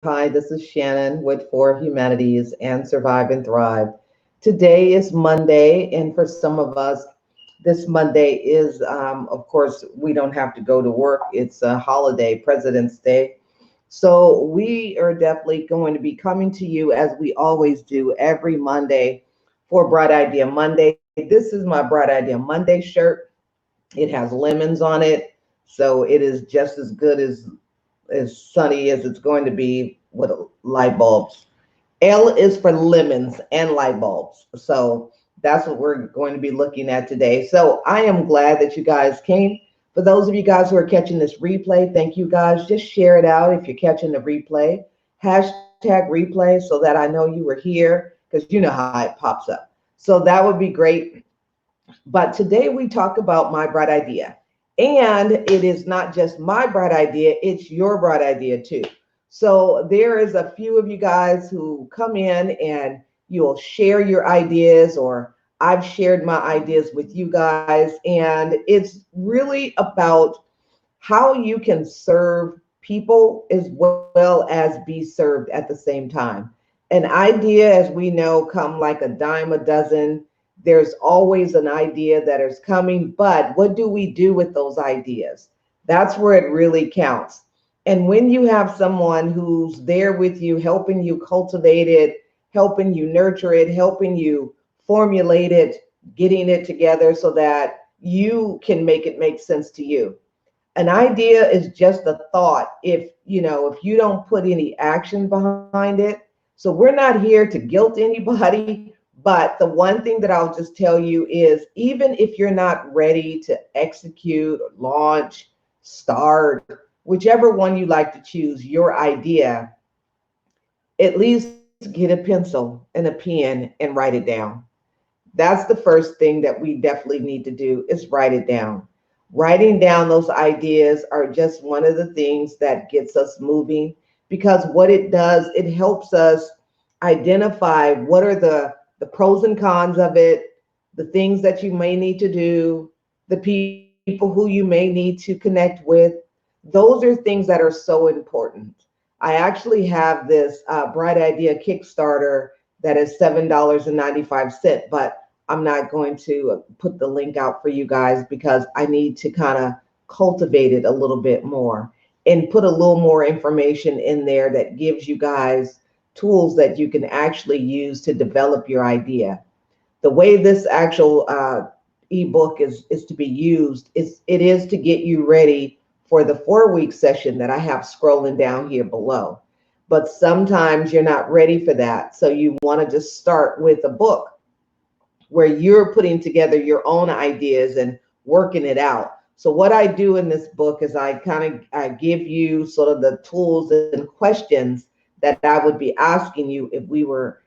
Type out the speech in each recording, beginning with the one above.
Hi, this is Shannon with For Humanities and Survive and Thrive. Today is Monday, and for some of us, this Monday is, of course, we don't have to go to work. It's a holiday, President's Day. So we are definitely going to be coming to you as we always do every Monday for Bright Idea Monday. This is my Bright Idea Monday shirt. It has lemons on it, so it is just as good as sunny as it's going to be with light bulbs. L is for lemons and light bulbs. So that's what we're going to be looking at today. So I am glad that you guys came. For those of you guys who are catching this replay, thank you guys. Just share it out if you're catching the replay. Hashtag replay so that I know you were here because you know how it pops up. So that would be great. But today we talk about my bright idea. And it is not just my bright idea, it's your bright idea too. So there is a few of you guys who come in and you'll share your ideas, or I've shared my ideas with you guys. And it's really about how you can serve people as well as be served at the same time. An idea, as we know, come like a dime a dozen. There's always an idea that is coming, but what do we do with those ideas? That's where it really counts. And when you have someone who's there with you, helping you cultivate it, helping you nurture it, helping you formulate it, getting it together so that you can make it make sense to you. An idea is just a thought if you don't put any action behind it. So we're not here to guilt anybody, but the one thing that I'll just tell you is, even if you're not ready to execute or launch, start, whichever one you like to choose, your idea, at least get a pencil and a pen and write it down. That's the first thing that we definitely need to do, is write it down. Writing down those ideas are just one of the things that gets us moving, because what it does, it helps us identify what are the pros and cons of it, the things that you may need to do, the people who you may need to connect with. Those are things that are so important. I actually have this Bright Idea Kickstarter that is $7.95, but I'm not going to put the link out for you guys because I need to kind of cultivate it a little bit more and put a little more information in there that gives you guys tools that you can actually use to develop your idea. The way this actual ebook is to be used is it is to get you ready for the 4 week session that I have scrolling down here below. But sometimes you're not ready for that. So you want to just start with a book where you're putting together your own ideas and working it out. So what I do in this book is I kind of give you sort of the tools and questions that I would be asking you if we were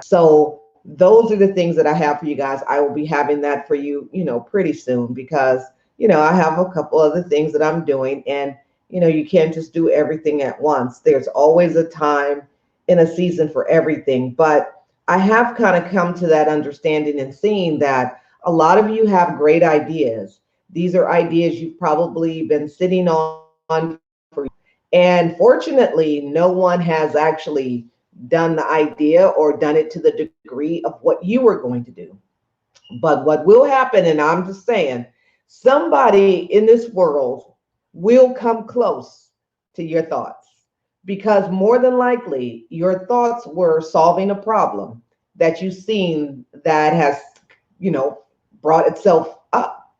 so those are the things that I have for you guys. I will be having that for you, pretty soon, because, I have a couple other things that I'm doing, and, you can't just do everything at once. There's always a time in a season for everything. But I have kind of come to that understanding and seeing that a lot of you have great ideas. These are ideas you've probably been sitting on for years. And fortunately, no one has actually done the idea or done it to the degree of what you were going to do. But what will happen, and I'm just saying, somebody in this world will come close to your thoughts, because more than likely your thoughts were solving a problem that you've seen that has, you know, brought itself up.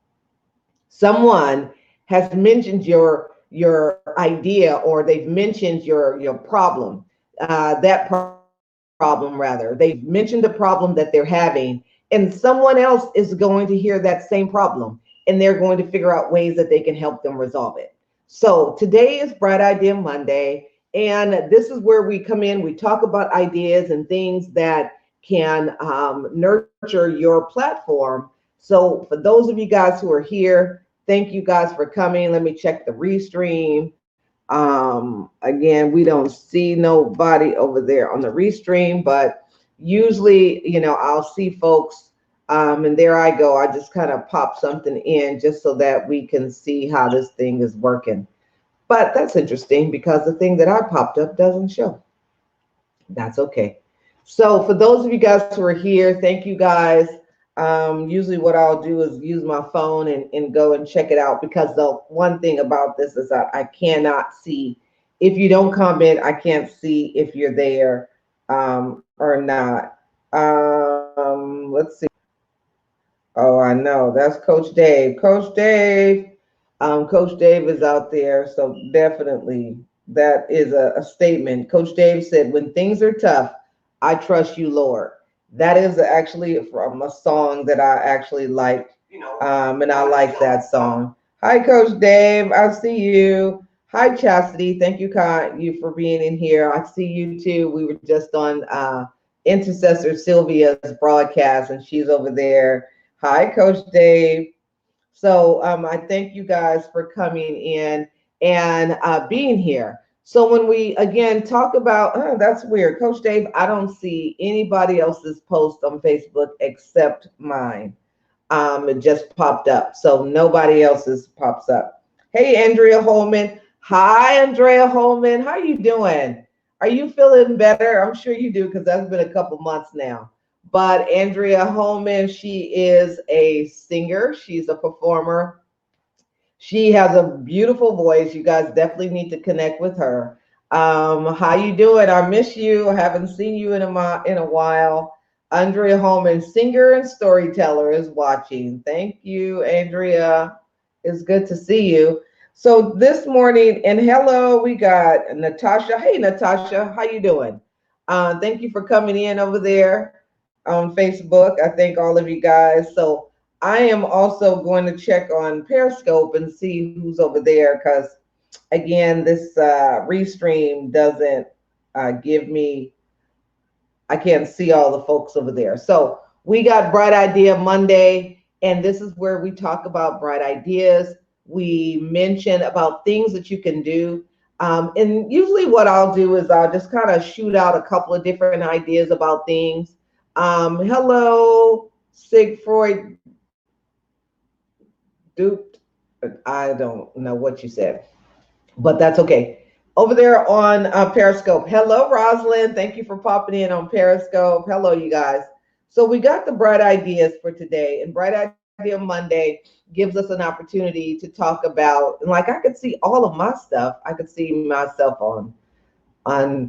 Someone has mentioned your idea, or they've mentioned your problem, that problem rather. They've mentioned the problem that they're having, and someone else is going to hear that same problem, and they're going to figure out ways that they can help them resolve it. So today is Bright Idea Monday, and this is where we come in. We talk about ideas and things that can nurture your platform. So for those of you guys who are here, thank you guys for coming. Let me check the restream. Again, we don't see nobody over there on the restream, but usually, I'll see folks. And there I go. I just kind of pop something in just so that we can see how this thing is working. But that's interesting because the thing that I popped up doesn't show. That's okay. So for those of you guys who are here, thank you guys. Usually what I'll do is use my phone and go and check it out, because the one thing about this is that I cannot see. If you don't comment, I can't see if you're there or not. Let's see. Oh, I know. That's Coach Dave. Coach Dave. Coach Dave is out there. So definitely that is a statement. Coach Dave said, when things are tough, I trust you, Lord. That is actually from a song that I actually like. And I like that song. Hi, Coach Dave. I see you. Hi, Chastity. Thank you, you for being in here. I see you too. We were just on Intercessor Sylvia's broadcast, and she's over there. Hi, Coach Dave. So I thank you guys for coming in and being here. So when we again talk about, oh, that's weird, Coach Dave, I don't see anybody else's post on Facebook except mine. It just popped up, so nobody else's pops up. Hey, Andrea Holman. Hi, Andrea Holman. How you doing? Are you feeling better? I'm sure you do, because that's been a couple months now. But Andrea Holman, she is a singer. She's a performer. She has a beautiful voice. You guys definitely need to connect with her. How you doing? I miss you. I haven't seen you in a while. Andrea Holman, singer and storyteller, is watching. Thank you, Andrea. It's good to see you. So this morning, and hello, we got Natasha. Hey, Natasha, how you doing? Thank you for coming in over there on Facebook. I thank all of you guys. So I am also going to check on Periscope and see who's over there, because again, this restream doesn't give me, I can't see all the folks over there. So we got Bright Idea Monday, and this is where we talk about bright ideas. We mention about things that you can do. And usually what I'll do is I'll just kind of shoot out a couple of different ideas about things. Hello, Sigfreud Duped. I don't know what you said, but that's okay. Over there on Periscope. Hello, Rosalind. Thank you for popping in on Periscope. Hello, you guys. So we got the bright ideas for today, and Bright Idea Monday gives us an opportunity to talk about, and like I could see all of my stuff. I could see myself on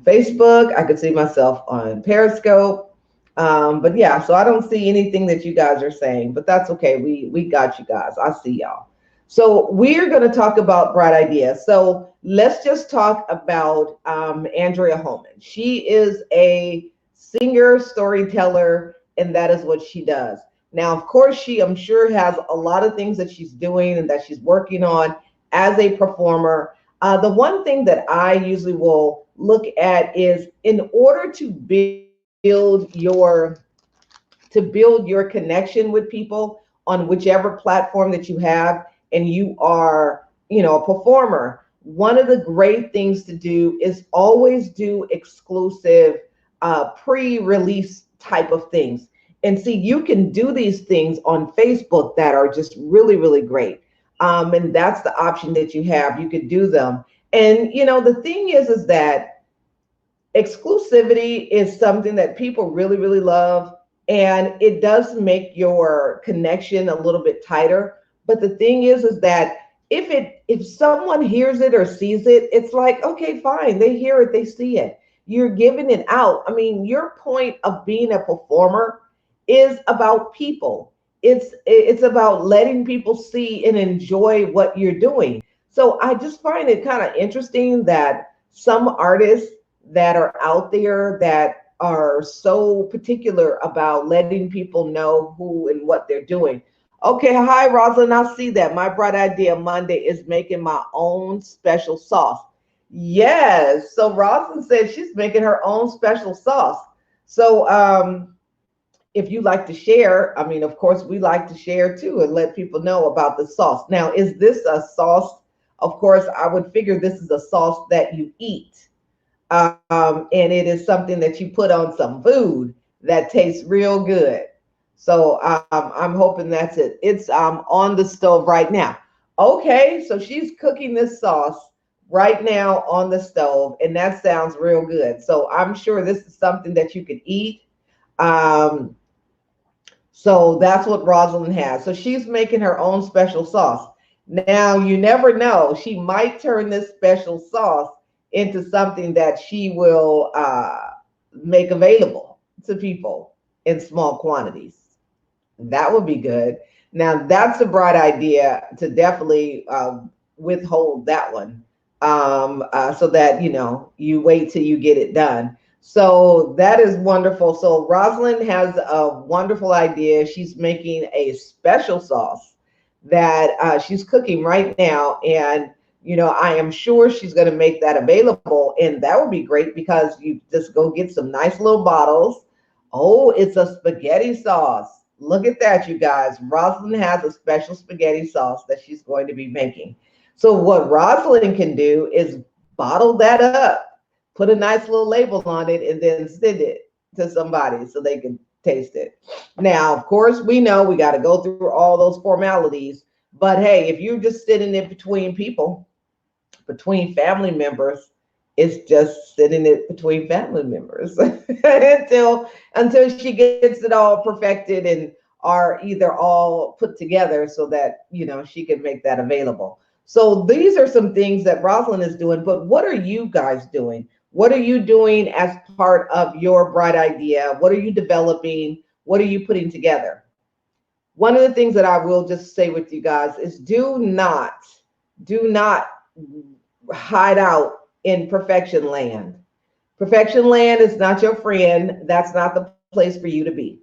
Facebook. I could see myself on Periscope. But yeah, so I don't see anything that you guys are saying, but that's okay. We got you guys. I see y'all. So we're going to talk about bright ideas. So let's just talk about Andrea Holman. She is a singer, storyteller, and that is what she does. Now, of course, she, I'm sure, has a lot of things that she's doing and that she's working on as a performer. The one thing that I usually will look at is, in order to build your connection with people on whichever platform that you have, and you are, a performer, one of the great things to do is always do exclusive pre-release type of things. And see, you can do these things on Facebook that are just really, really great. And that's the option that you have. You could do them. And, the thing is that exclusivity is something that people really, really love. And it does make your connection a little bit tighter. But the thing is that if someone hears it or sees it, it's like, okay, fine. They hear it, they see it. You're giving it out. I mean, your point of being a performer is about people. It's about letting people see and enjoy what you're doing. So I just find it kind of interesting that some artists that are out there that are so particular about letting people know who and what they're doing. Okay, hi, Rosalind. I see that. My bright idea Monday is making my own special sauce. Yes. So Rosalind said she's making her own special sauce. So if you like to share, I mean, of course, we like to share too and let people know about the sauce. Now, is this a sauce? Of course, I would figure this is a sauce that you eat. And it is something that you put on some food that tastes real good. So I'm hoping that's it. It's on the stove right now. Okay, so she's cooking this sauce right now on the stove, and that sounds real good. So I'm sure this is something that you could eat. Um, so that's what Rosalind has. So she's making her own special sauce. Now, you never know. She might turn this special sauce into something that she will make available to people in small quantities. That would be good. Now, that's a bright idea to definitely withhold that one, so that, you wait till you get it done. So that is wonderful. So Rosalind has a wonderful idea. She's making a special sauce that she's cooking right now. And, I am sure she's going to make that available. And that would be great because you just go get some nice little bottles. Oh, it's a spaghetti sauce. Look at that, you guys. Rosalind has a special spaghetti sauce that she's going to be making. So what Rosalind can do is bottle that up, put a nice little label on it, and then send it to somebody so they can taste it. Now, of course, we know we got to go through all those formalities, but hey, if you're just sitting in between people, between family members, it's just sitting it between family members until she gets it all perfected and are either all put together so that she can make that available. So these are some things that Rosalind is doing, but what are you guys doing? What are you doing as part of your bright idea? What are you developing? What are you putting together? One of the things that I will just say with you guys is do not hide out in perfection land. Perfection land is not your friend. That's not the place for you to be.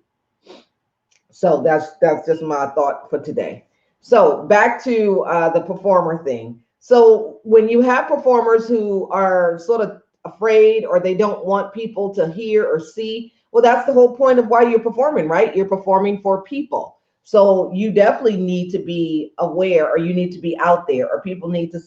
So that's just my thought for today. So back to the performer thing. So when you have performers who are sort of afraid or they don't want people to hear or see, well, that's the whole point of why you're performing, right? You're performing for people. So you definitely need to be aware, or you need to be out there, or people need to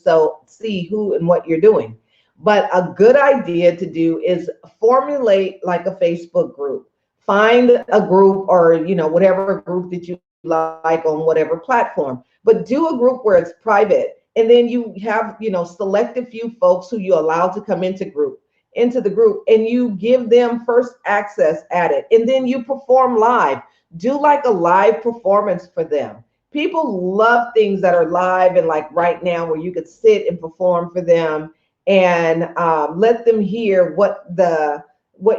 see who and what you're doing. But a good idea to do is formulate like a Facebook group. Find a group, or whatever group that you like on whatever platform, but do a group where it's private, and then you have select a few folks who you allow to come into the group, and you give them first access at it, and then you perform live. Do like a live performance for them. People love things that are live, and like right now where you could sit and perform for them, and let them hear what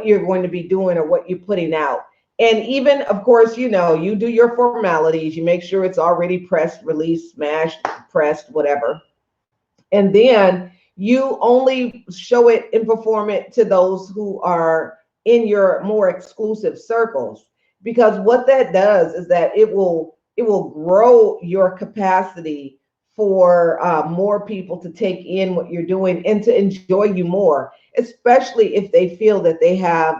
you're going to be doing or what you're putting out. And even, of course, you do your formalities. You make sure it's already pressed, released, smashed, pressed, whatever. And then you only show it and perform it to those who are in your more exclusive circles. Because what that does is that it will grow your capacity for more people to take in what you're doing and to enjoy you more, especially if they feel that they have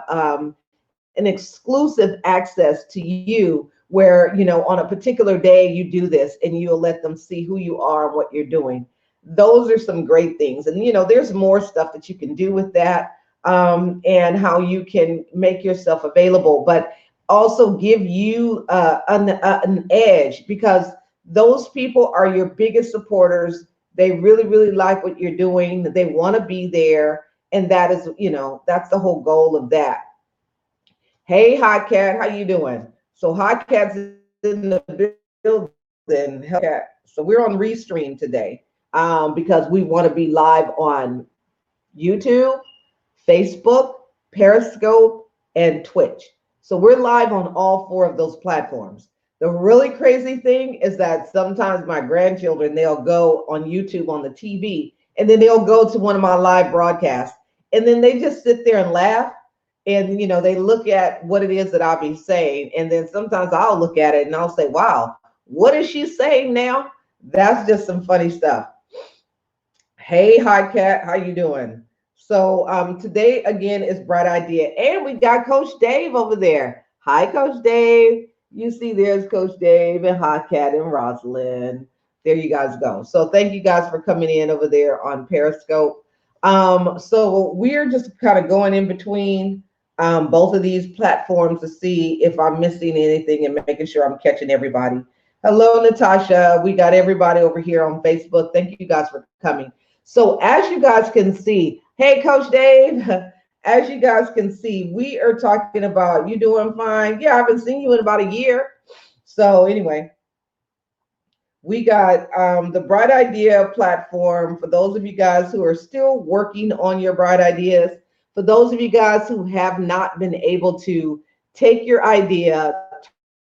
an exclusive access to you, where on a particular day you do this and you'll let them see who you are and what you're doing. Those are some great things. And there's more stuff that you can do with that, and how you can make yourself available, but also give you an edge, because those people are your biggest supporters. They really, really like what you're doing. They want to be there. And that is, that's the whole goal of that. Hey, Hot Cat, how you doing? So Hot Cat's in the building. Hellcat. So we're on Restream today, because we want to be live on YouTube, Facebook, Periscope, and Twitch. So we're live on all four of those platforms. The really crazy thing is that sometimes my grandchildren, they'll go on YouTube on the TV, and then they'll go to one of my live broadcasts, and then they just sit there and laugh. And, they look at what it is that I'll be saying. And then sometimes I'll look at it and I'll say, wow, what is she saying now? That's just some funny stuff. Hey, Hot Cat, how you doing? So today, again, is Bright Idea. And we got Coach Dave over there. Hi, Coach Dave. You see, there's Coach Dave and Hot Cat and Rosalind. There you guys go. So thank you guys for coming in over there on Periscope. So we're just kind of going in between both of these platforms to see if I'm missing anything and making sure I'm catching everybody. Hello, Natasha. We got everybody over here on Facebook. Thank you guys for coming. So as you guys can see, hey, Coach Dave, as you guys can see, we are talking about you doing fine. Yeah, I haven't seen you in about a year. So anyway, we got the Bright Idea platform for those of you guys who are still working on your bright ideas. For those of you guys who have not been able to take your idea,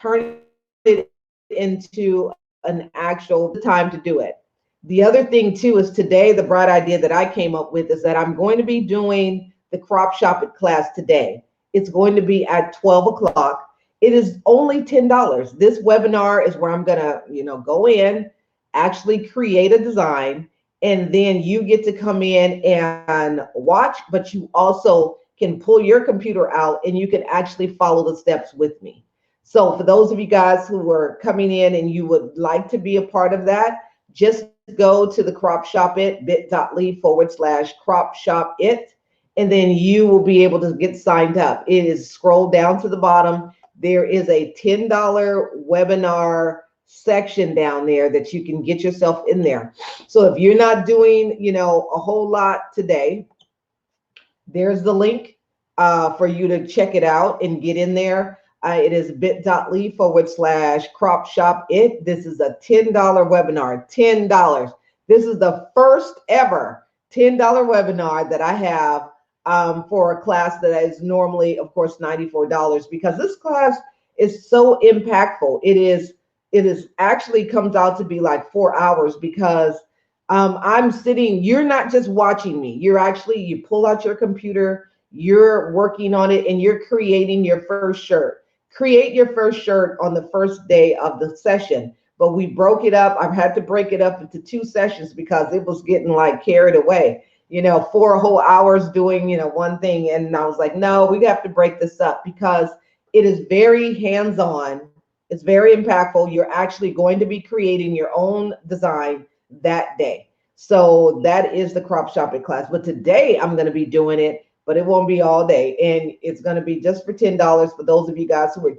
turn it into an actual time to do it. The other thing too is today, the bright idea that I came up with is that I'm going to be doing the Crop Shop It class today. It's going to be at 12 o'clock. It is only $10. This webinar is where I'm gonna, go in, actually create a design, and then you get to come in and watch, but you also can pull your computer out and you can actually follow the steps with me. So for those of you guys who are coming in and you would like to be a part of that, just go to the Crop Shop It, bit.ly/crop shop it, and then you will be able to get signed up. It is scroll down to the bottom. There is a $10 webinar section down there that you can get yourself in there. So if you're not doing, a whole lot today, there's the link for you to check it out and get in there. It is bit.ly/crop shop it. This is a $10 webinar, $10. This is the first ever $10 webinar that I have for a class that is normally, of course, $94, because this class is so impactful. It is actually comes out to be like 4 hours, because I'm sitting, you're not just watching me. You pull out your computer, you're working on it, and you're creating your first shirt. Create your first shirt on the first day of the session. But we broke it up. I've had to break it up into 2 sessions because it was getting like carried away, 4 whole hours doing, one thing. And I was like, no, we have to break this up because it is very hands-on. It's very impactful. You're actually going to be creating your own design that day. So that is the Crop Shop It class. But today I'm going to be doing it, but it won't be all day. And it's going to be just for $10 for those of you guys who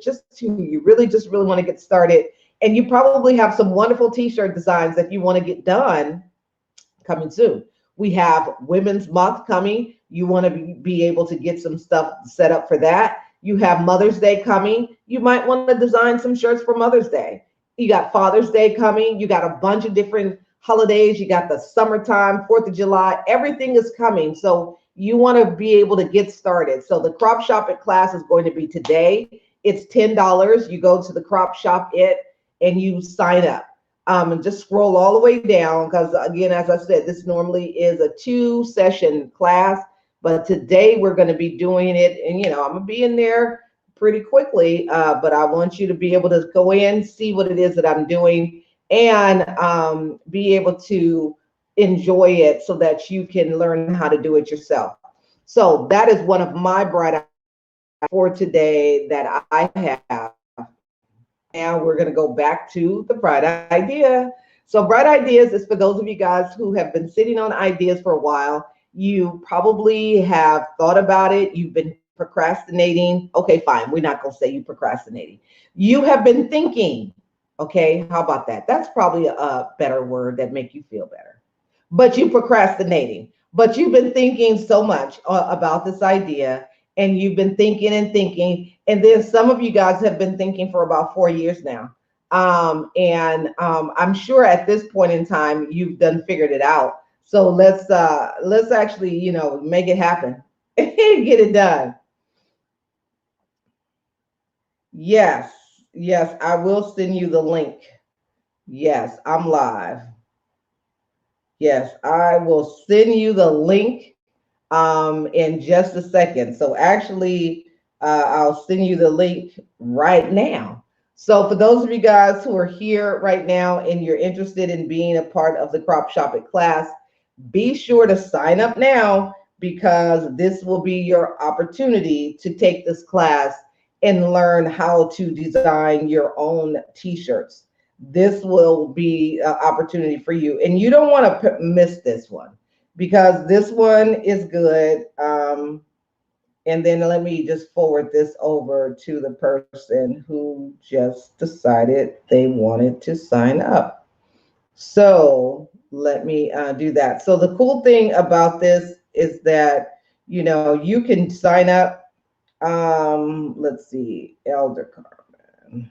you really want to get started. And you probably have some wonderful t-shirt designs that you want to get done coming soon. We have Women's Month coming. You want to be able to get some stuff set up for that. You have Mother's Day coming. You might want to design some shirts for Mother's Day. You got Father's Day coming. You got a bunch of different holidays. You got the summertime, 4th of July. Everything is coming. So you want to be able to get started. So the Crop Shop It class is going to be today. It's $10. You go to the Crop Shop It and you sign up. And just scroll all the way down, because again, as I said, this normally is a 2-session class, but today we're going to be doing it, and I'm gonna be in there pretty quickly, but I want you to be able to go in, see what it is that I'm doing, and be able to enjoy it so that you can learn how to do it yourself. So that is one of my bright ideas for today that I have. Now we're going to go back to the bright idea. So bright ideas is for those of you guys who have been sitting on ideas for a while. You probably have thought about it. You've been procrastinating. Okay, fine. We're not going to say you procrastinating. You have been thinking. Okay, how about that? That's probably a better word that make you feel better. But you procrastinating. But you've been thinking so much about this idea, and you've been thinking and thinking. And then some of you guys have been thinking for about 4 years now. I'm sure at this point in time, you've done figured it out. So let's actually, make it happen and get it done. Yes, I will send you the link. Yes, I'm live. Yes, I will send you the link in just a second. So actually, I'll send you the link right now. So for those of you guys who are here right now and you're interested in being a part of the Crop Shop It class, be sure to sign up now, because this will be your opportunity to take this class and learn how to design your own t-shirts. This will be an opportunity for you, and you don't want to miss this one, because this one is good. And then let me just forward this over to the person who just decided they wanted to sign up. So Let me do that. So the cool thing about this is that, you can sign up. Let's see, Elder Carmen.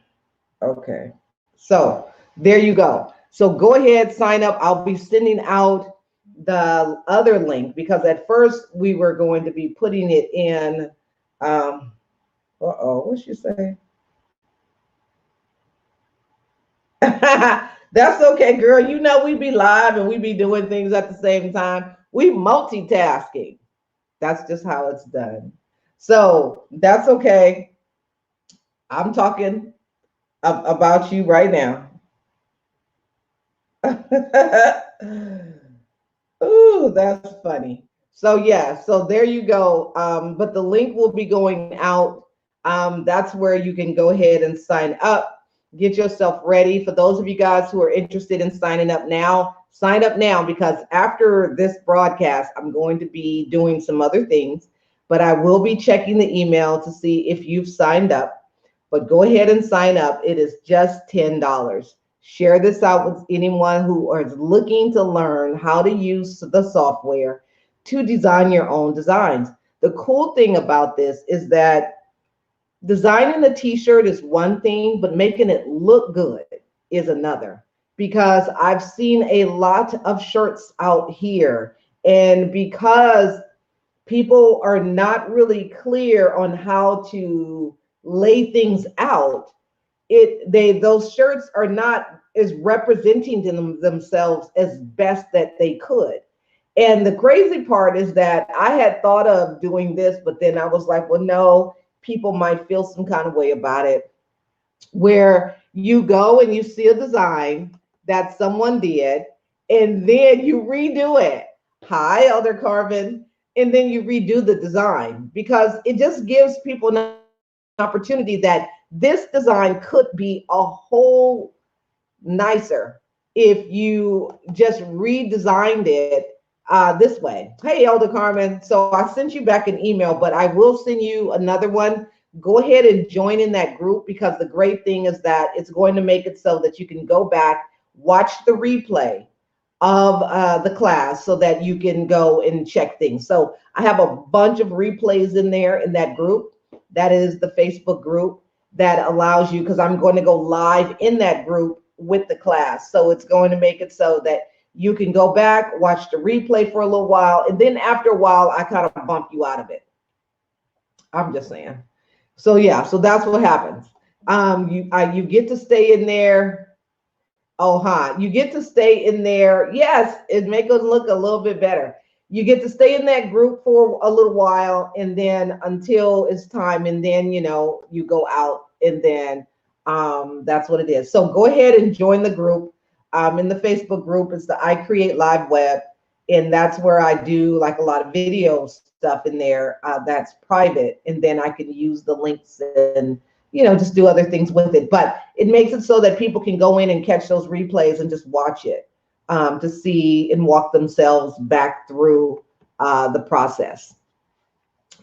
Okay. So there you go. So go ahead, sign up. I'll be sending out the other link because at first we were going to be putting it in. What'd she say? That's okay, girl. We be live and we be doing things at the same time. We multitasking. That's just how it's done. So that's okay. I'm talking about you right now. Ooh, that's funny. So yeah, so there you go. But the link will be going out. That's where you can go ahead and sign up. Get yourself ready. For those of you guys who are interested in signing up now, sign up now because after this broadcast, I'm going to be doing some other things, but I will be checking the email to see if you've signed up. But go ahead and sign up. It is just $10. Share this out with anyone who is looking to learn how to use the software to design your own designs. The cool thing about this is that designing a t-shirt is one thing, but making it look good is another. Because I've seen a lot of shirts out here, and because people are not really clear on how to lay things out, those shirts are not as representing themselves as best that they could. And the crazy part is that I had thought of doing this, but then I was like, well, no, people might feel some kind of way about it. Where you go and you see a design that someone did, and then you redo it. Hi, Elder Carvin. And then you redo the design because it just gives people an opportunity that this design could be a whole nicer if you just redesigned it this way. Hey, Elder Carmen. So I sent you back an email, but I will send you another one. Go ahead and join in that group because the great thing is that it's going to make it so that you can go back, watch the replay of the class so that you can go and check things. So I have a bunch of replays in there in that group. That is the Facebook group that allows you, because I'm going to go live in that group with the class. So it's going to make it so that you can go back, watch the replay for a little while, and then after a while, I kind of bump you out of it. I'm just saying. So yeah, so that's what happens. You get to stay in there. Oh, huh. You get to stay in there. Yes, it make it look a little bit better. You get to stay in that group for a little while, and then until it's time, and then you go out, and then that's what it is. So go ahead and join the group. In the Facebook group, it's the I Create Live Web, and that's where I do like a lot of video stuff in there. That's private, and then I can use the links and just do other things with it. But it makes it so that people can go in and catch those replays and just watch it to see and walk themselves back through the process.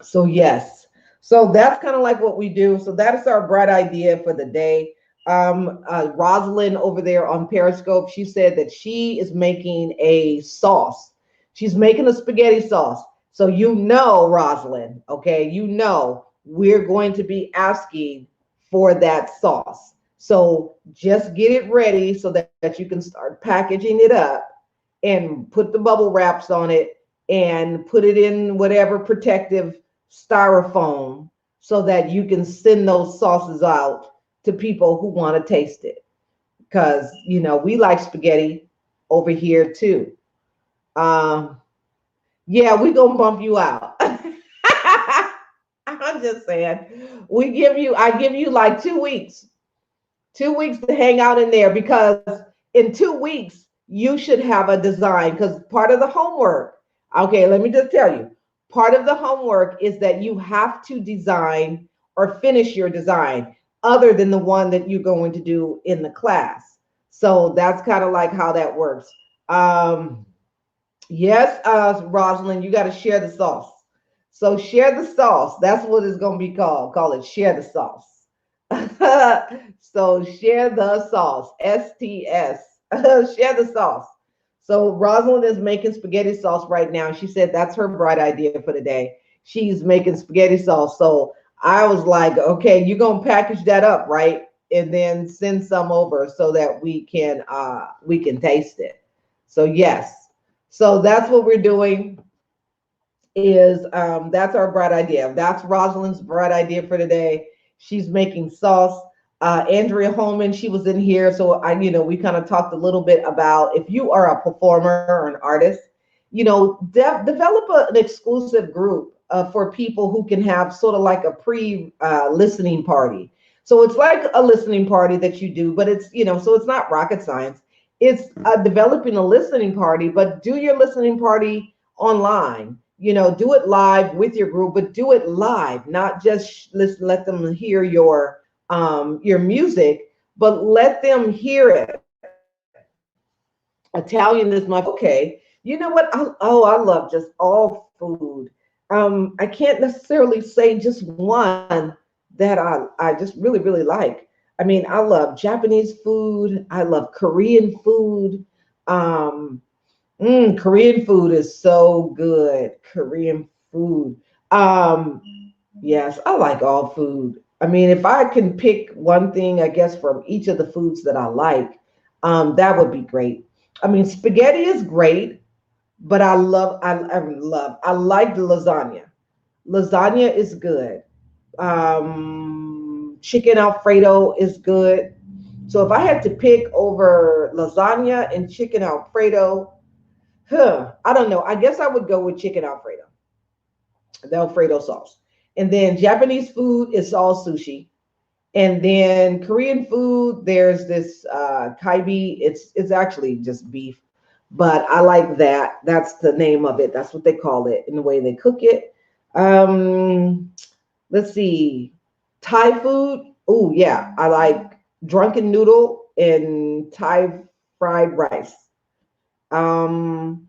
So yes, so that's kind of like what we do. So that is our bright idea for the day. Rosalind over there on Periscope, she said that she is making a sauce. She's making a spaghetti sauce. So Rosalind, okay, we're going to be asking for that sauce. So just get it ready so that you can start packaging it up and put the bubble wraps on it and put it in whatever protective styrofoam so that you can send those sauces out to people who want to taste it. Because, we like spaghetti over here too. Yeah, we're going to bump you out. I'm just saying, I give you like 2 weeks, 2 weeks to hang out in there because in 2 weeks, you should have a design because part of the homework, okay, let me just tell you, part of the homework is that you have to design or finish your design other than the one that you're going to do in the class. So that's kind of like how that works. Yes, Rosalind, you got to share the sauce. So share the sauce. That's what it's going to be called. Call it share the sauce. So share the sauce. STS. Share the sauce. So Rosalind is making spaghetti sauce right now. She said that's her bright idea for the day. She's making spaghetti sauce. So I was like, okay, you're gonna package that up, right? And then send some over so that we can taste it. So yes. So that's what we're doing is that's our bright idea. That's Rosalind's bright idea for today. She's making sauce. Andrea Holman, she was in here, so we kind of talked a little bit about if you are a performer or an artist, develop an exclusive group for people who can have sort of like a listening party. So it's like a listening party that you do, but it's so it's not rocket science. It's developing a listening party, but do your listening party online. Do it live with your group, but do it live, not just let them hear your music, but let them hear it. Italian is my okay. You know what? I love just all food. I can't necessarily say just one that I just really, really like. I mean, I love Japanese food. I love Korean food. Um, Korean food is so good. Korean food. Um, yes, I like all food. I mean, if I can pick one thing, I guess, from each of the foods that I like, that would be great. I mean, spaghetti is great, but I like the lasagna. Lasagna is good. Chicken Alfredo is good. So if I had to pick over lasagna and chicken Alfredo, I don't know. I guess I would go with chicken Alfredo, the Alfredo sauce. And then Japanese food is all sushi. And then Korean food, there's this kaibi. It's actually just beef, but I like that. That's the name of it. That's what they call it in the way they cook it. Um, let's see, Thai food. Oh yeah, I like drunken noodle and Thai fried rice. Um,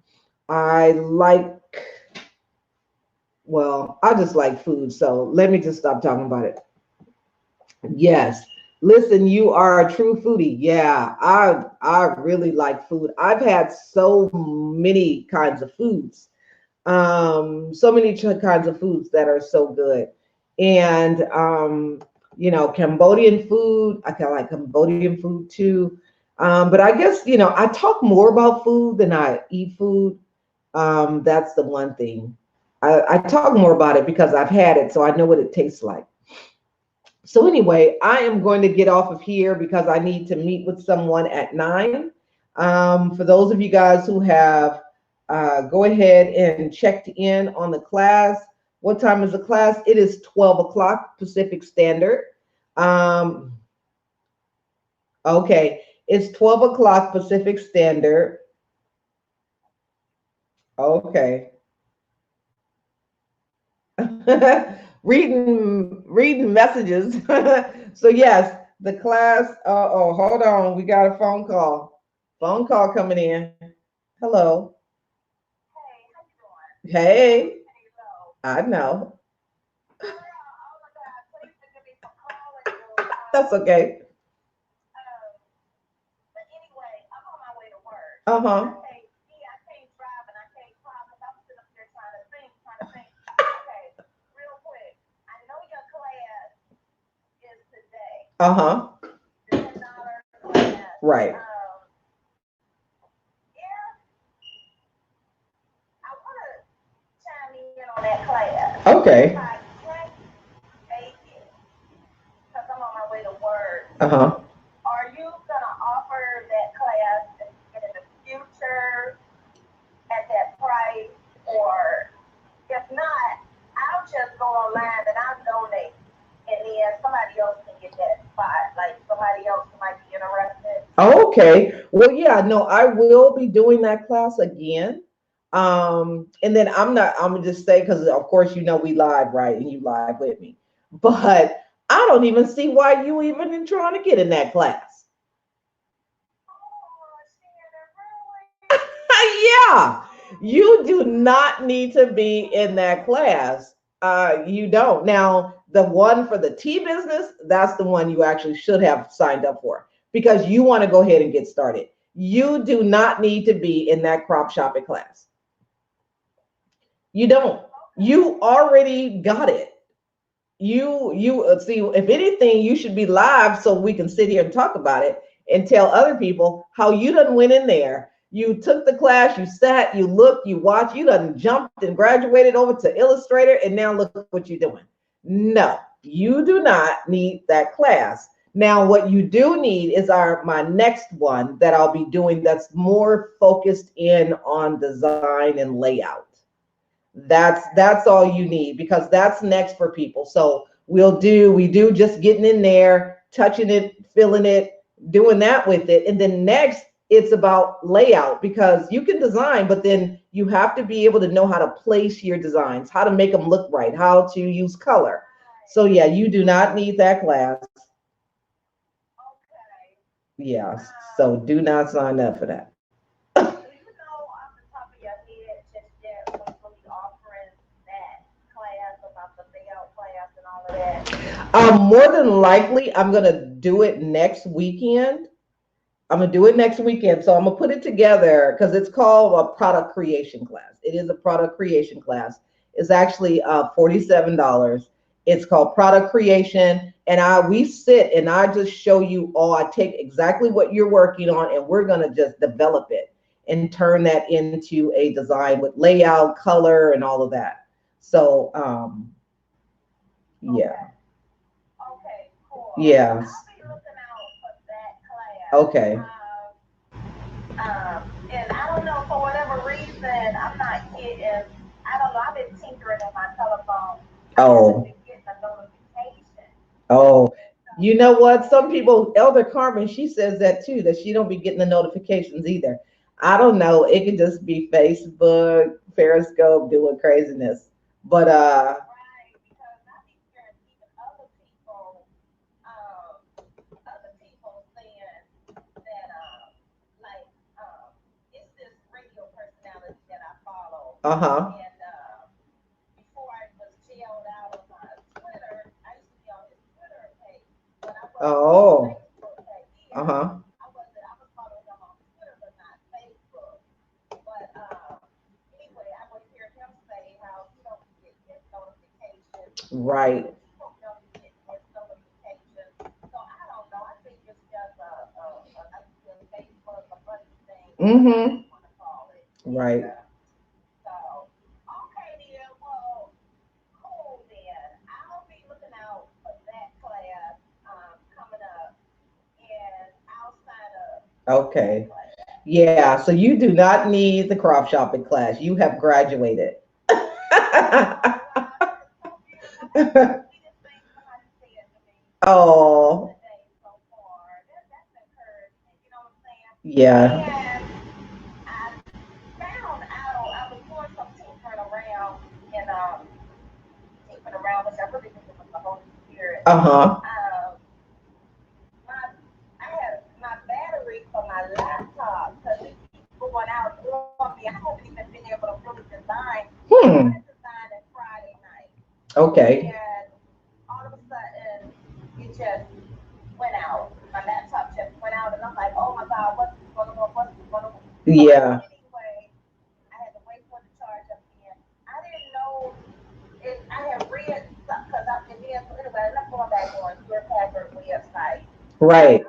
I like, well, I just like food. So let me just stop talking about it. Yes. Listen, you are a true foodie. Yeah, I really like food. I've had so many kinds of foods. So many kinds of foods that are so good. And Cambodian food, I kind of like Cambodian food too. But I guess, I talk more about food than I eat food. That's the one thing. I talk more about it because I've had it, so I know what it tastes like. So anyway, I am going to get off of here because I need to meet with someone at 9. For those of you guys who have go ahead and checked in on the class. What time is the class? It is 12 o'clock Pacific Standard. Okay, it's 12 o'clock Pacific Standard. Okay. reading messages. So yes, the class. Oh, hold on. We got a phone call. Phone call coming in. Hello. Hey. I know. That's okay. Uh-huh. Uh-huh. Right. Okay. Uh-huh. Okay. Well, yeah, no, I will be doing that class again. And then I'm gonna just say, because of course, we live, right? And you live with me. But I don't even see why you even in trying to get in that class. Yeah, you do not need to be in that class. You don't. Now, the one for the tea business, that's the one you actually should have signed up for because you want to go ahead and get started. You do not need to be in that crop shopping class. You don't. You already got it. You see, if anything, you should be live so we can sit here and talk about it and tell other people how you done went in there. You took the class, you sat, you looked, you watched, you done jumped and graduated over to Illustrator, and now look what you're doing. No, you do not need that class. Now, what you do need is my next one that I'll be doing that's more focused in on design and layout. That's all you need, because that's next for people. So we do just getting in there, touching it, feeling it, doing that with it. And then next it's about layout, because you can design, but then you have to be able to know how to place your designs, how to make them look right, how to use color. So yeah, you do not need that class. Yeah. So do not sign up for that. More than likely, I'm gonna do it next weekend. I'm gonna do it next weekend. So I'm gonna put it together because it's called a product creation class. It is a product creation class. It's actually $47. It's called product creation, and we sit and I just show you all. I take exactly what you're working on, and we're gonna just develop it and turn that into a design with layout, color, and all of that. So yeah. Yeah. Okay. And I don't know, for whatever reason, I'm not getting, I don't know, I've been tinkering on my telephone. Oh. Been getting a notification. Oh. You know what? Some people, Elder Carmen, she says that too, that she don't be getting the notifications either. I don't know. It could just be Facebook, Periscope doing craziness. But uh-huh. Oh. Uh-huh. Right. Mm-hmm. Right. Okay. Yeah, so you do not need the crop shopping class. You have graduated. Oh, yeah. Uh-huh. Hmm. Okay. Yeah. Right.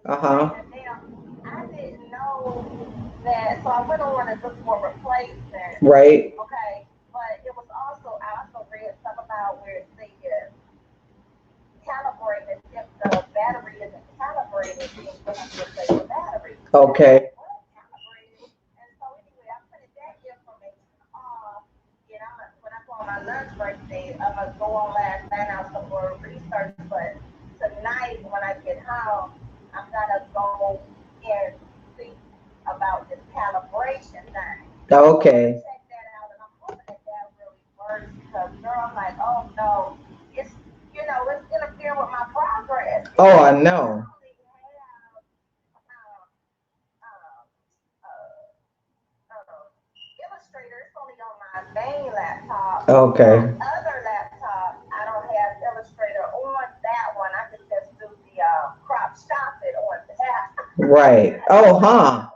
Uh-huh. Right. Okay. Okay. Oh, I know. Okay. Right. Oh, huh.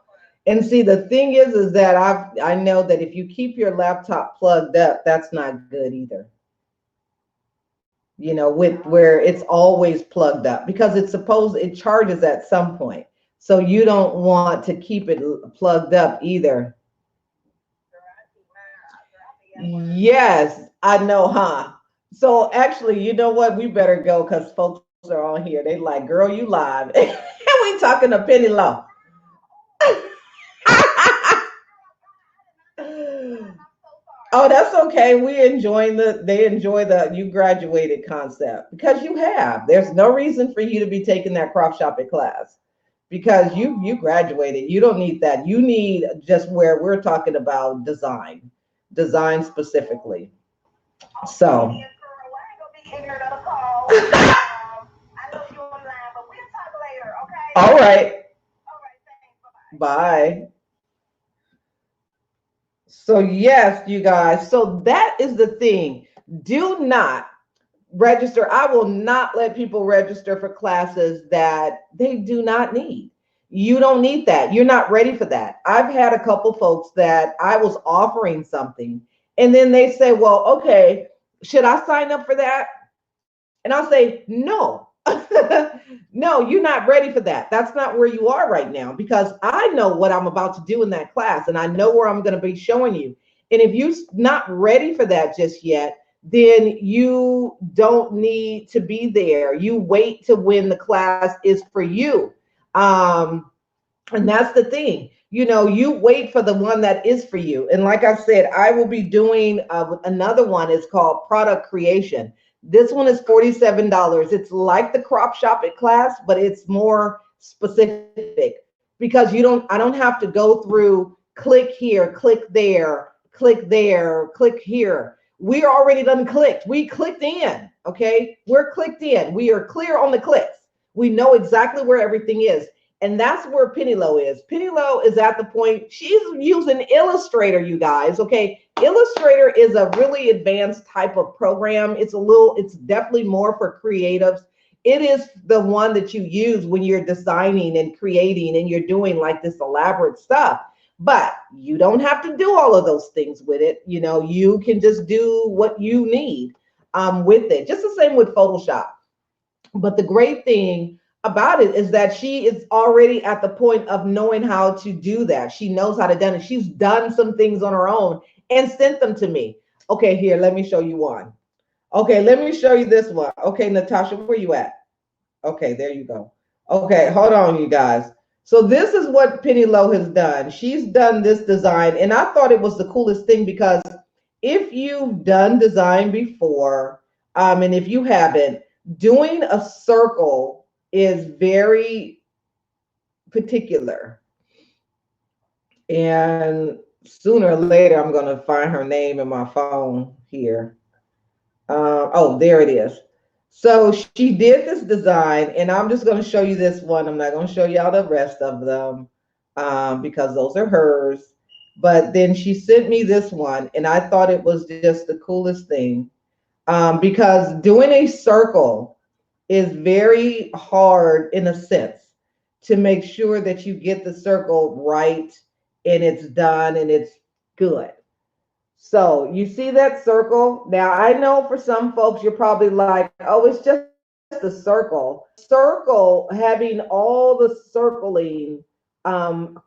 And see, the thing is that I know that if you keep your laptop plugged up, that's not good either. You know, with where it's always plugged up because it charges at some point. So you don't want to keep it plugged up either. Yes, I know, huh? So actually, you know what? We better go because folks are on here. They like, girl, you live. And we talking to Penny Low. Oh, that's okay. They enjoy the you graduated concept because you have. There's no reason for you to be taking that crop shopping class because you graduated. You don't need that. You need just where we're talking about design specifically. So, all right. Bye. So, yes, you guys. So, that is the thing. Do not register. I will not let people register for classes that they do not need. You don't need that. You're not ready for that. I've had a couple folks that I was offering something, and then they say, well, okay, should I sign up for that? And I'll say, no. No, you're not ready for that. That's not where you are right now because I know what I'm about to do in that class and I know where I'm going to be showing you. And if you're not ready for that just yet, then you don't need to be there. You wait to when the class is for you. Um, and that's the thing. You know, you wait for the one that is for you. And like I said, I will be doing another one. It's called product creation. This one is $47. It's like the crop shop at class, but it's more specific because I don't have to go through click here, click there, click here. We're already done clicked. We clicked in. Okay. We're clicked in. We are clear on the clicks. We know exactly where everything is. And that's where Penny Low is. Penny Low is at the point she's using Illustrator, you guys. Okay. Illustrator is a really advanced type of program. It's definitely more for creatives. It is the one that you use when you're designing and creating and you're doing like this elaborate stuff. But you don't have to do all of those things with it. You know, you can just do what you need with it. Just the same with Photoshop. But the great thing about it is that she is already at the point of knowing how to do that. She knows how to do it. She's done some things on her own and sent them to me. Okay, here, let me show you one. Okay, let me show you this one. Okay, Natasha, where you at? Okay, there you go. Okay, hold on, you guys. So this is what Penny Low has done. She's done this design, and I thought it was the coolest thing because if you've done design before, and if you haven't, doing a circle is very particular. And sooner or later, I'm going to find her name in my phone here. Oh, there it is. So she did this design, and I'm just going to show you this one. I'm not going to show you all the rest of them because those are hers. But then she sent me this one, and I thought it was just the coolest thing because doing a circle is very hard in a sense to make sure that you get the circle right and it's done and it's good. So you see that circle? Now I know for some folks you're probably like, oh, it's just a circle. Circle having all the circling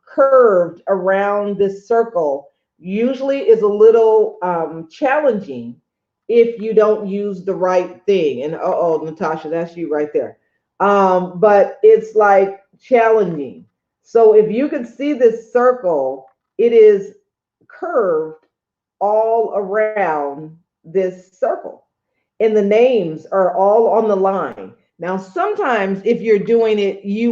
curved around this circle usually is a little challenging if you don't use the right thing. And oh, Natasha, that's you right there. But it's like challenging. So if you can see this circle, it is curved all around this circle. And the names are all on the line. Now, sometimes if you're doing it, it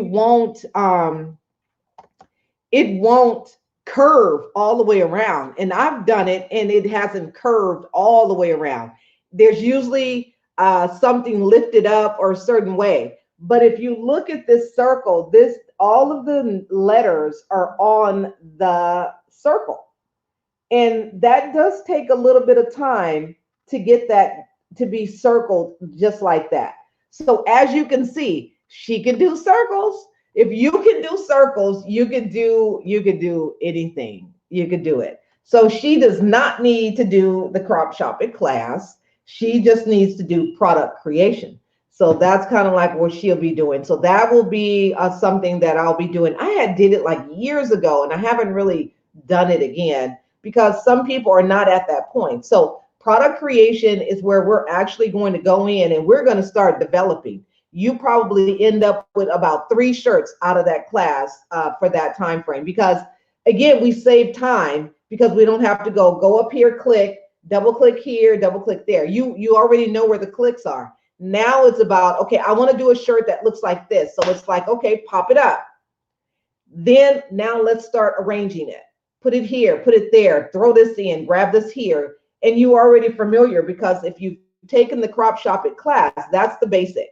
won't curve all the way around. And I've done it and it hasn't curved all the way around. There's usually something lifted up or a certain way. But if you look at this circle, all of the letters are on the circle. And that does take a little bit of time to get that to be circled just like that. So as you can see, she can do circles. If you can do circles, you could do anything. You could do it. So she does not need to do the crop shopping class. She just needs to do product creation. So that's kind of like what she'll be doing. So that will be something that I'll be doing. I had did it like years ago, and I haven't really done it again because some people are not at that point. So product creation is where we're actually going to go in and we're going to start developing. You probably end up with about 3 shirts out of that class for that time frame, because again, we save time because we don't have to go up here, double click here, double click there. You already know where the clicks are. Now it's about, okay, I want to do a shirt that looks like this. So it's like, okay, pop it up. Then now let's start arranging it. Put it here, put it there, throw this in, grab this here. And you already familiar, because if you've taken the crop shop it class, that's the basic.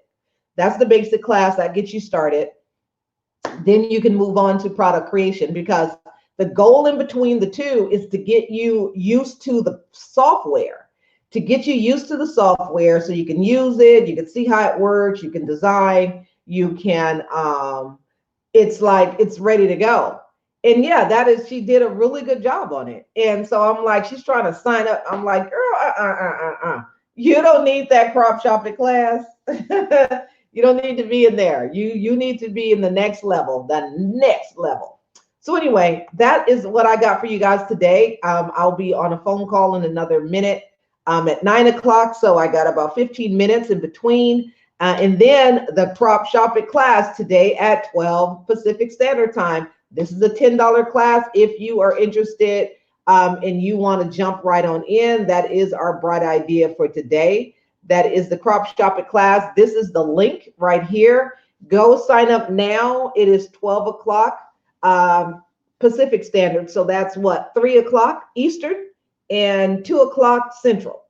That's the basic class that gets you started. Then you can move on to product creation, because the goal in between the two is to get you used to the software, to get you used to the software so you can use it, you can see how it works, you can design, you can, it's like, it's ready to go. And yeah, she did a really good job on it. And so I'm like, she's trying to sign up. I'm like, girl, you don't need that crop shopping class. You don't need to be in there. You need to be in the next level, the next level. So anyway, that is what I got for you guys today. I'll be on a phone call in another minute at 9 o'clock. So I got about 15 minutes in between. And then the crop shopping class today at 12 Pacific Standard Time. This is a $10 class. If you are interested and you want to jump right on in, that is our bright idea for today. That is the crop shopping class. This is the link right here. Go sign up now. It is 12 o'clock Pacific Standard. So that's what, 3 o'clock Eastern and 2 o'clock Central.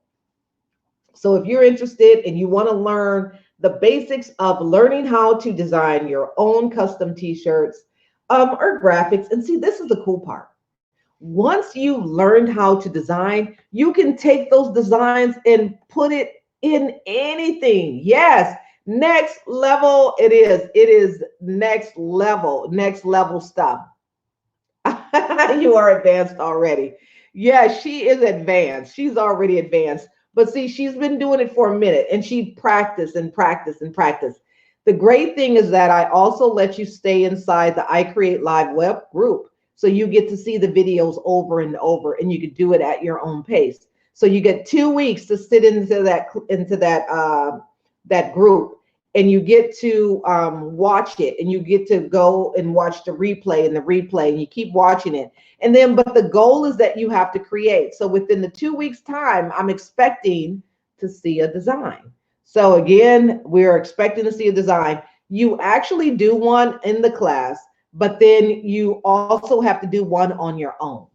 So if you're interested and you want to learn the basics of learning how to design your own custom t-shirts or graphics, and see, this is the cool part. Once you learned how to design, you can take those designs and put it in anything. Yes, next level it is. It is next level stuff. You are advanced already. Yeah, she is advanced. She's already advanced. But see, she's been doing it for a minute and she practiced and practiced and practiced. The great thing is that I also let you stay inside the I Create Live web group. So you get to see the videos over and over, and you can do it at your own pace. So you get 2 weeks to sit into that group, and you get to watch it, and you get to go and watch the replay and you keep watching it. And then, but the goal is that you have to create. So within the 2 weeks time, I'm expecting to see a design. So again, we're expecting to see a design. You actually do one in the class, but then you also have to do one on your own.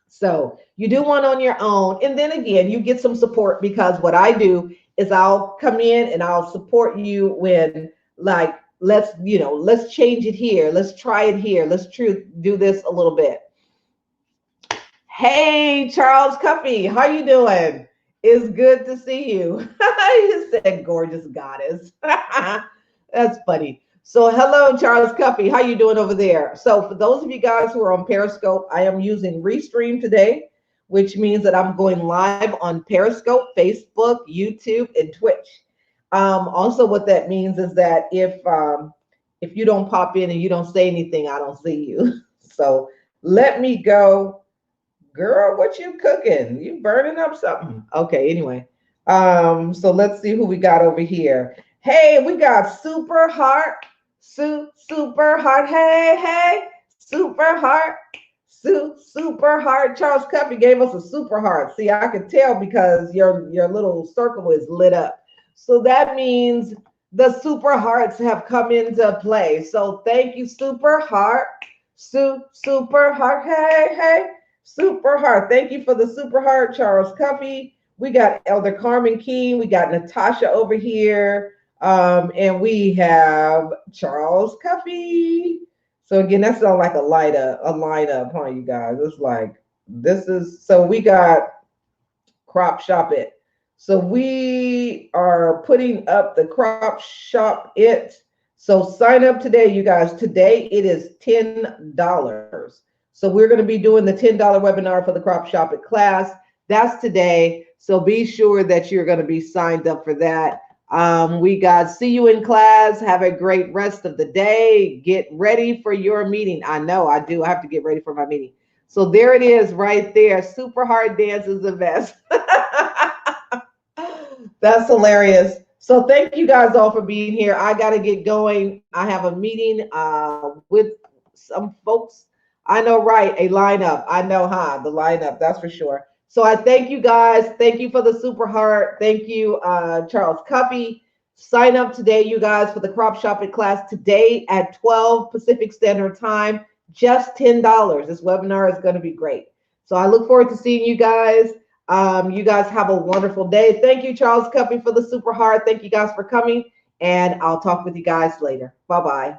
So you do one on your own, and then again, you get some support, because what I do is I'll come in and I'll support you when, like, let's change it here. Let's try it here. Let's do this a little bit. Hey, Charles Cuffy, how you doing? It's good to see you. He said, gorgeous goddess. That's funny. So hello, Charles Cuffy. How you doing over there? So for those of you guys who are on Periscope, I am using Restream today, which means that I'm going live on Periscope, Facebook, YouTube, and Twitch. Also, what that means is that if you don't pop in and you don't say anything, I don't see you. So let me go. Girl, what you cooking? You burning up something? Okay, anyway. So let's see who we got over here. Hey, we got Super Heart. Super Heart. Hey, Super Heart. Super Heart. Charles Cuffy gave us a Super Heart. See, I could tell because your little circle is lit up. So that means the Super Hearts have come into play. So thank you, Super Heart. Super Heart. Hey. Super Heart. Thank you for the Super Heart, Charles Cuffy. We got Elder Carmen King. We got Natasha over here. And we have Charles Cuffy. So again, that sounds like a lineup, huh, you guys? It's like, so we got Crop Shop It. So we are putting up the Crop Shop It. So sign up today, you guys. Today it is $10. So we're going to be doing the $10 webinar for the Crop Shop It class. That's today. So be sure that you're going to be signed up for that. We got see you in class. Have a great rest of the day. Get ready for your meeting. I know I do. I have to get ready for my meeting. So there it is right there. Super hard dance is the best. That's hilarious. So thank you guys all for being here. I got to get going. I have a meeting with some folks. I know, right? A lineup. I know, huh? The lineup. That's for sure. So I thank you guys. Thank you for the super heart. Thank you, Charles Cuffy. Sign up today, you guys, for the Crop Shopping class today at 12 Pacific Standard Time. Just $10. This webinar is going to be great. So I look forward to seeing you guys. You guys have a wonderful day. Thank you, Charles Cuffy, for the super heart. Thank you guys for coming, and I'll talk with you guys later. Bye-bye.